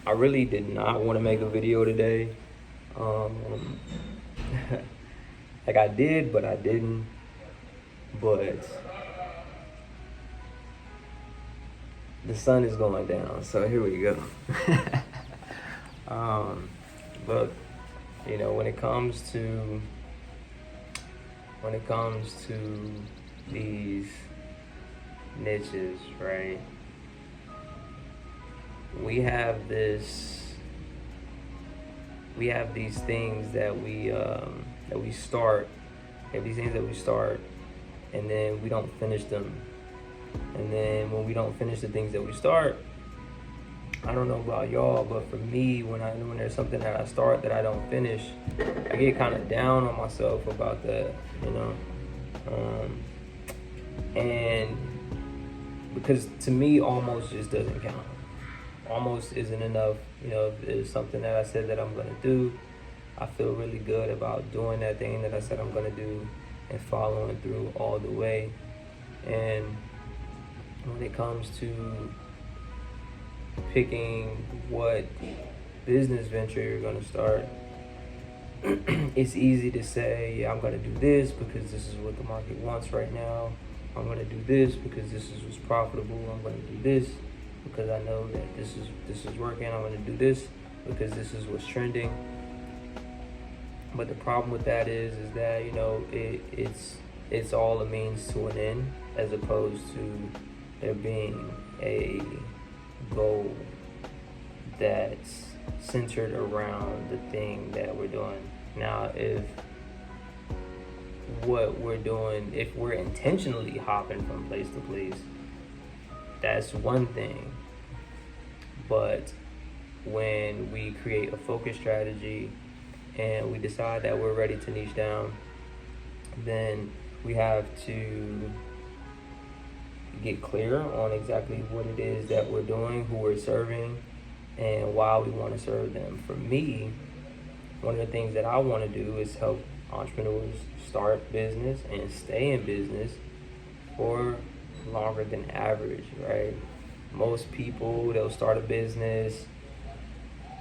I really did not want to make a video today. Um, like I did, but I didn't. But the sun is going down, so here we go. Look, when it comes to these niches, right? We have these things that we start. We have these things that we start, and then we don't finish them. And then when we don't finish the things that we start, I don't know about y'all, but for me, when there's something that I start that I don't finish, I get kind of down on myself about that, and because to me, almost just doesn't count. Almost isn't enough. If it's something that I said that I'm gonna do, I feel really good about doing that thing that I said I'm gonna do and following through all the way. And when it comes to picking what business venture you're going to start, it's easy to say, yeah, I'm going to do this because this is what the market wants right now. I'm going to do this because this is what's profitable. I'm going to do this because I know that this is working. I'm going to do this because this is what's trending. But the problem with that is that it's all a means to an end, as opposed to there being a goal that's centered around the thing that we're doing. Now, if we're intentionally hopping from place to place, that's one thing. But when we create a focus strategy and we decide that we're ready to niche down, then we have to get clear on exactly what it is that we're doing, who we're serving, and why we want to serve them. For me, one of the things that I want to do is help entrepreneurs start business and stay in business for longer than average, right? Most people, they'll start a business,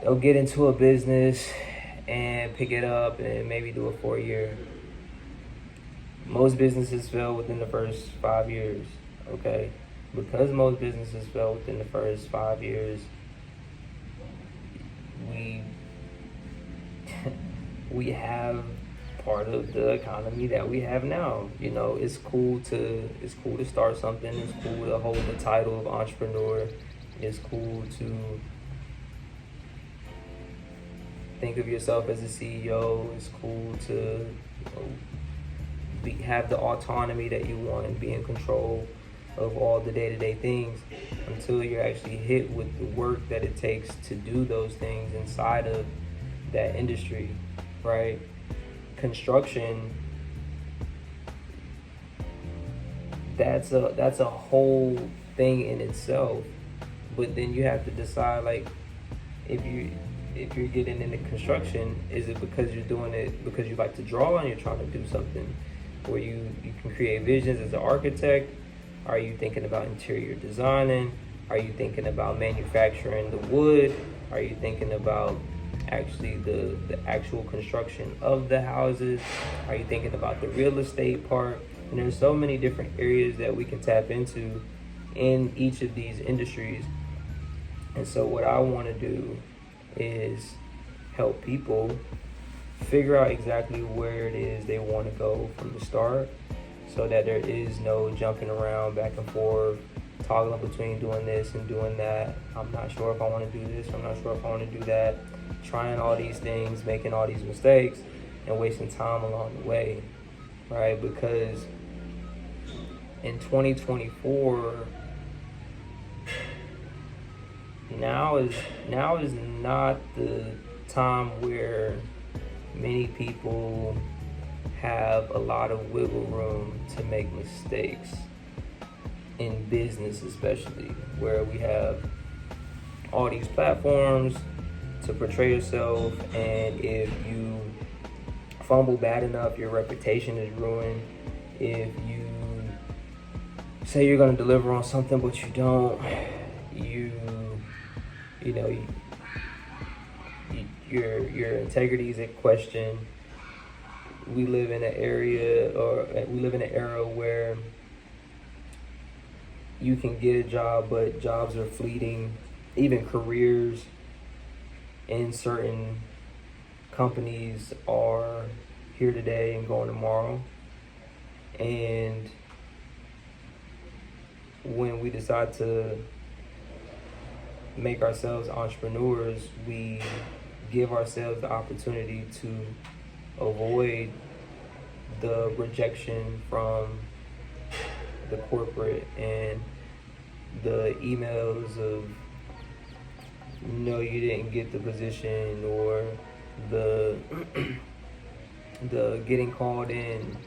they'll get into a business and pick it up and maybe do it for a year. Most businesses fail within the first 5 years. Okay, because most businesses fail within the first 5 years, we have part of the economy that we have now. It's cool to start something. It's cool to hold the title of entrepreneur. It's cool to think of yourself as a CEO. It's cool to have the autonomy that you want and be in control of all the day-to-day things, until you're actually hit with the work that it takes to do those things inside of that industry, right? Construction, that's a whole thing in itself. But then you have to decide, like, if you're getting into construction, is it because you're doing it because you like to draw and you're trying to do something where you can create visions as an architect? Are you thinking about interior designing? Are you thinking about manufacturing the wood? Are you thinking about actually the actual construction of the houses? Are you thinking about the real estate part? And there's so many different areas that we can tap into in each of these industries. And so what I want to do is help people figure out exactly where it is they want to go from the start, so that there is no jumping around back and forth, toggling between doing this and doing that. I'm not sure if I want to do this. I'm not sure if I want to do that. Trying all these things, making all these mistakes, and wasting time along the way, right? Because in 2024, now is not the time where many people have a lot of wiggle room to make mistakes in business, especially where we have all these platforms to portray yourself, and if you fumble bad enough, your reputation is ruined. If you say you're going to deliver on something but you don't, Your integrity is at question. We live in an era where you can get a job, but jobs are fleeting. Even careers in certain companies are here today and going tomorrow. And when we decide to make ourselves entrepreneurs, we give ourselves the opportunity to avoid the rejection from the corporate and the emails of no, you didn't get the position, or the the getting called in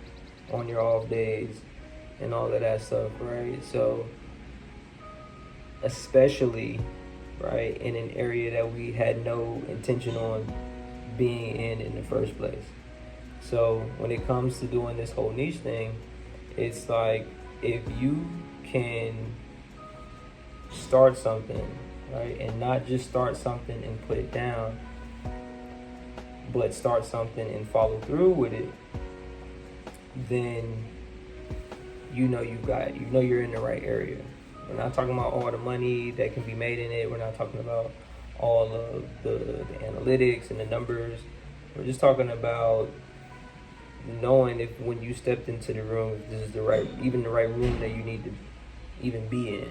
on your off days and all of that stuff, right? So especially, right, in an area that we had no intention on being in the first place. So when it comes to doing this whole niche thing, it's like, if you can start something, right, and not just start something and put it down, but start something and follow through with it, then you know you're in the right area. We're not talking about all the money that can be made in it. We're not talking about all of the analytics and the numbers. We're just talking about knowing if, when you stepped into the room, if this is the right room that you need to even be in.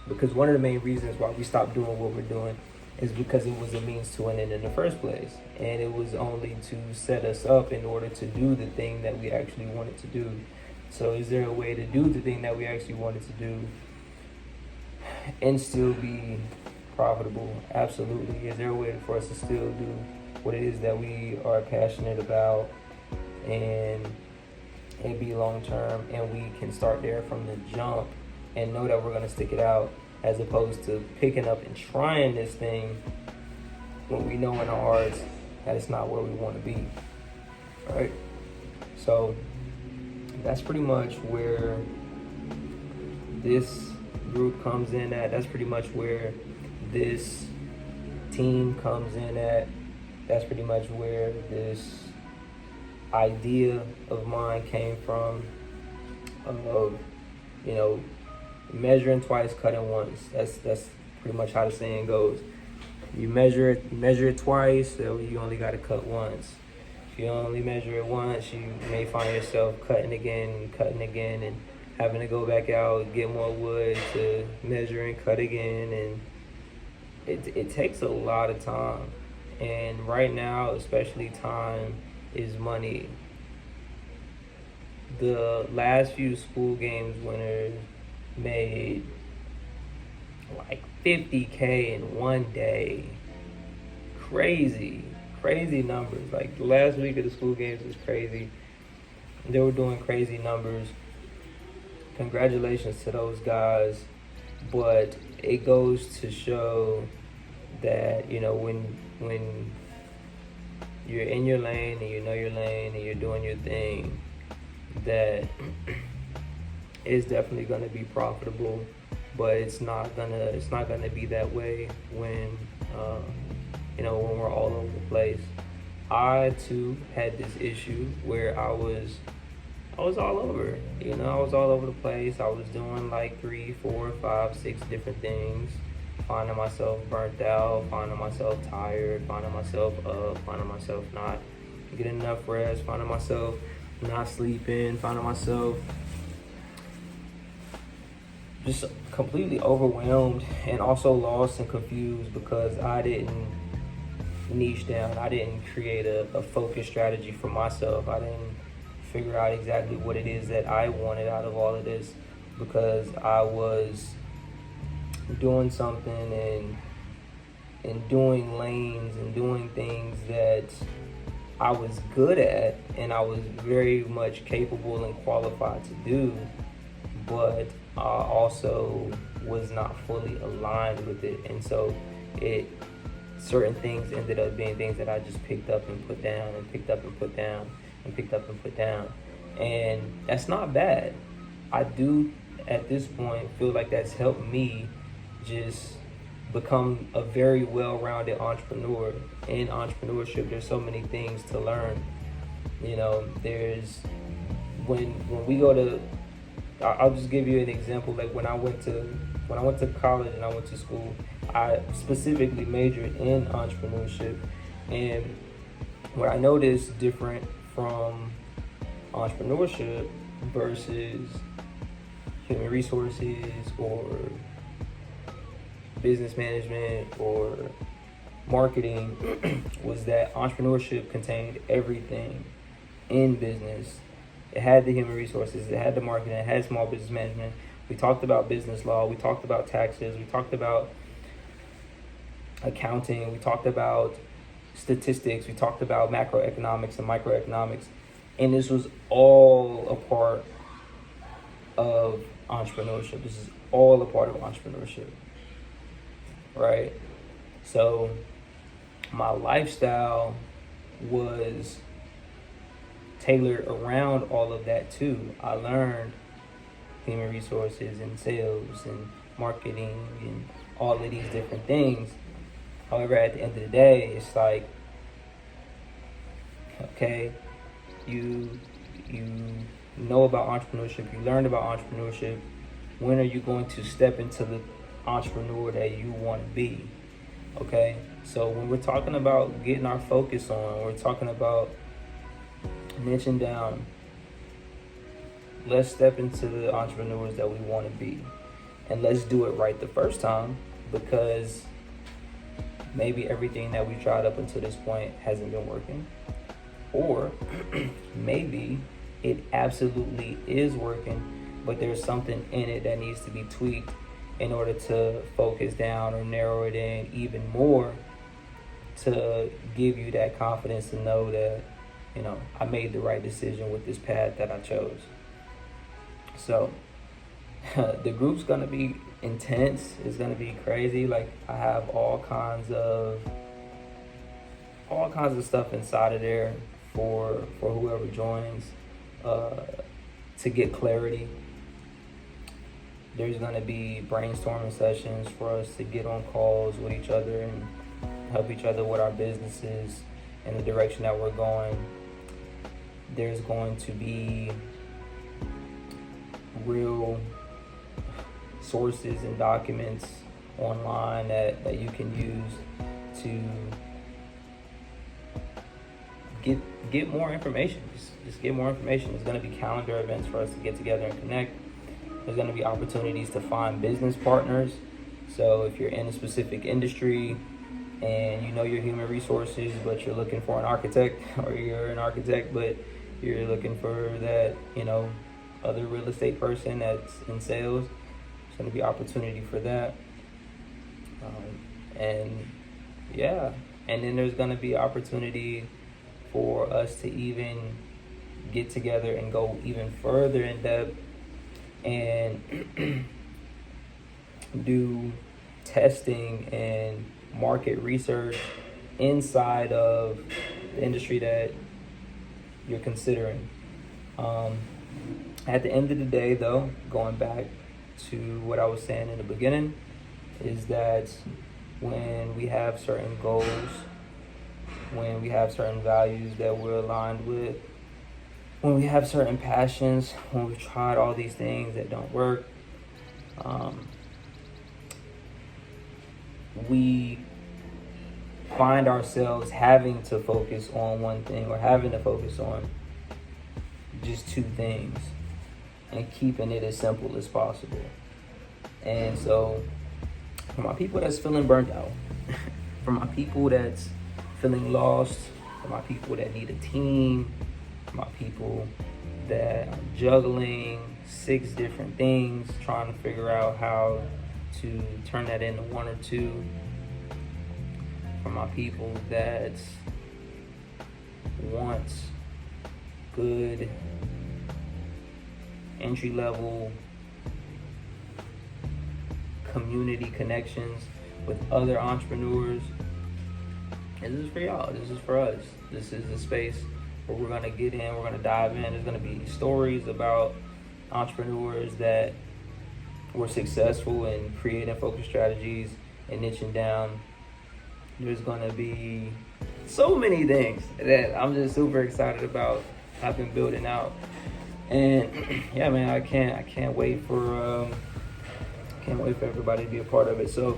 Because one of the main reasons why we stopped doing what we're doing is because it was a means to an end in the first place. And it was only to set us up in order to do the thing that we actually wanted to do. So is there a way to do the thing that we actually wanted to do and still be profitable? Absolutely. Is there a way for us to still do what it is that we are passionate about and be long term, and we can start there from the jump and know that we're going to stick it out, as opposed to picking up and trying this thing when we know in our hearts that it's not where we want to be, right? So that's pretty much where this group comes in at. That's pretty much where this team comes in at. That's pretty much where this idea of mine came from, of, you know, measuring twice, cutting once. That's pretty much how the saying goes. You measure it twice, so you only got to cut once. If you only measure it once, you may find yourself cutting again, and having to go back out, get more wood to measure and cut again, and it takes a lot of time. And right now, especially, time is money. The last few Skool games winners made like $50K in one day. Crazy numbers. Like, the last week of the Skool games was crazy. They were doing crazy numbers. Congratulations to those guys. But it goes to show that, you know, when you're in your lane and you know your lane and you're doing your thing, that it's definitely going to be profitable. But it's not gonna be that way when when we're all over the place. I too had this issue where I was all over. I was all over the place. I was doing like 3, 4, 5, 6 different things, finding myself burnt out, finding myself tired, finding myself up, finding myself not getting enough rest, finding myself not sleeping, finding myself just completely overwhelmed and also lost and confused because I didn't niche down. I didn't create a focus strategy for myself. I didn't figure out exactly what it is that I wanted out of all of this, because I was doing something and doing lanes and doing things that I was good at and I was very much capable and qualified to do, but I also was not fully aligned with it. And so certain things ended up being things that I just picked up and put down and picked up and put down and picked up and put down. And that's not bad. I do at this point feel like that's helped me just become a very well-rounded entrepreneur. In entrepreneurship, there's so many things to learn. There's when we go to, I'll just give you an example. Like when I went to college and I went to school, I specifically majored in entrepreneurship. And what I noticed different from entrepreneurship versus human resources or business management or marketing was that entrepreneurship contained everything in business. It had the human resources, it had the marketing, it had small business management. We talked about business law, we talked about taxes, we talked about accounting, we talked about statistics, we talked about macroeconomics and microeconomics. And this was all a part of entrepreneurship. This is all a part of entrepreneurship, right? So my lifestyle was tailored around all of that too. I learned human resources and sales and marketing and all of these different things. However, at the end of the day, it's like, okay, you know about entrepreneurship, you learned about entrepreneurship. When are you going to step into the entrepreneur that you want to be? Okay, so when we're talking about getting our focus on, we're talking about niching down, let's step into the entrepreneurs that we want to be. And let's do it right the first time, because maybe everything that we tried up until this point hasn't been working. Or maybe it absolutely is working, but there's something in it that needs to be tweaked in order to focus down or narrow it in even more to give you that confidence to know that, I made the right decision with this path that I chose. So the group's gonna be intense. It's gonna be crazy. Like, I have all kinds of stuff inside of there for whoever joins to get clarity. There's gonna be brainstorming sessions for us to get on calls with each other and help each other with our businesses and the direction that we're going. There's going to be real sources and documents online that you can use to get more information. Just get more information. There's going to be calendar events for us to get together and connect. There's going to be opportunities to find business partners. So if you're in a specific industry and you know your human resources, but you're looking for an architect, or you're an architect, but you're looking for that, other real estate person that's in sales, there's going to be opportunity for that. And then there's going to be opportunity for us to even get together and go even further in depth and do testing and market research inside of the industry that you're considering. At the end of the day, though, going back to what I was saying in the beginning, is that when we have certain goals, when we have certain values that we're aligned with, when we have certain passions, when we've tried all these things that don't work, we find ourselves having to focus on one thing, or having to focus on just two things, and keeping it as simple as possible. And so for my people that's feeling burnt out, for my people that's feeling lost, for my people that need a team, for my people that are juggling 6 different things, trying to figure out how to turn that into 1 or 2, for my people that want good entry-level community connections with other entrepreneurs, this is for y'all. This is for us. This is the space where we're going to get in, we're going to dive in. There's going to be stories about entrepreneurs that were successful in creating focus strategies and niching down. There's gonna be so many things that I'm just super excited about. I've been building out, and yeah, man, I can't wait for everybody to be a part of it. So,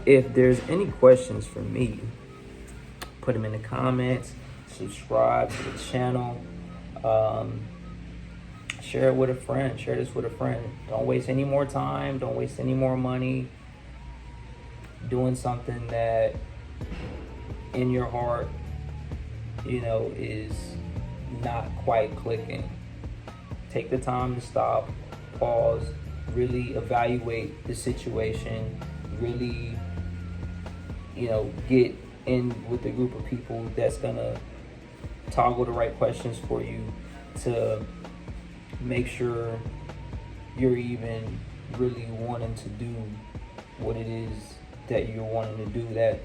if there's any questions for me, put them in the comments. Subscribe to the channel. Share it with a friend. Share this with a friend. Don't waste any more time. Don't waste any more money doing something that in your heart, is not quite clicking. Take the time to stop, pause, really evaluate the situation, really, get in with a group of people that's gonna toggle the right questions for you to make sure you're even really wanting to do what it is that you're wanting to do, that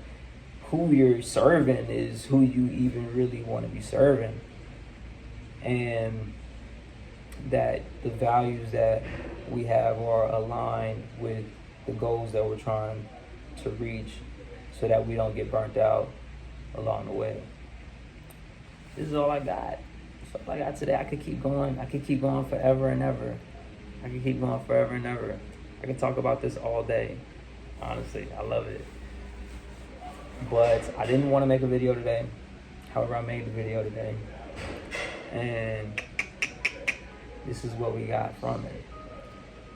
who you're serving is who you even really want to be serving, and that the values that we have are aligned with the goals that we're trying to reach, so that we don't get burnt out along the way. This is all I got. That's all I got today. I could keep going. I could keep going forever and ever. I could talk about this all day. Honestly, I love it. But I didn't want to make a video today. However, I made the video today. And this is what we got from it.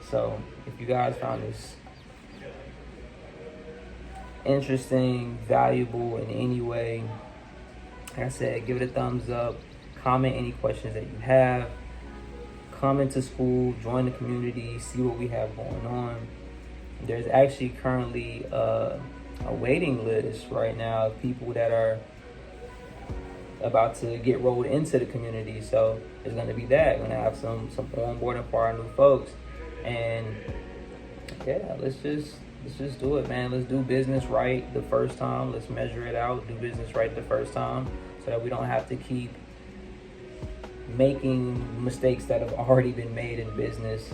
So, if you guys found this interesting, valuable in any way, like I said, give it a thumbs up. Comment any questions that you have. Come into Skool, join the community, see what we have going on. There's actually currently a waiting list right now of people that are about to get rolled into the community. So there's going to be that. We're going to have some onboarding for our new folks. And yeah, let's just do it, man. Let's do business right the first time. Let's measure it out. Do business right the first time, so that we don't have to keep making mistakes that have already been made in business,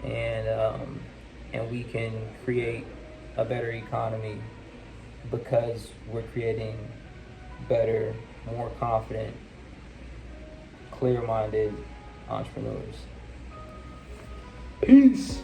and we can create a better economy because we're creating better, more confident, clear-minded entrepreneurs. Peace.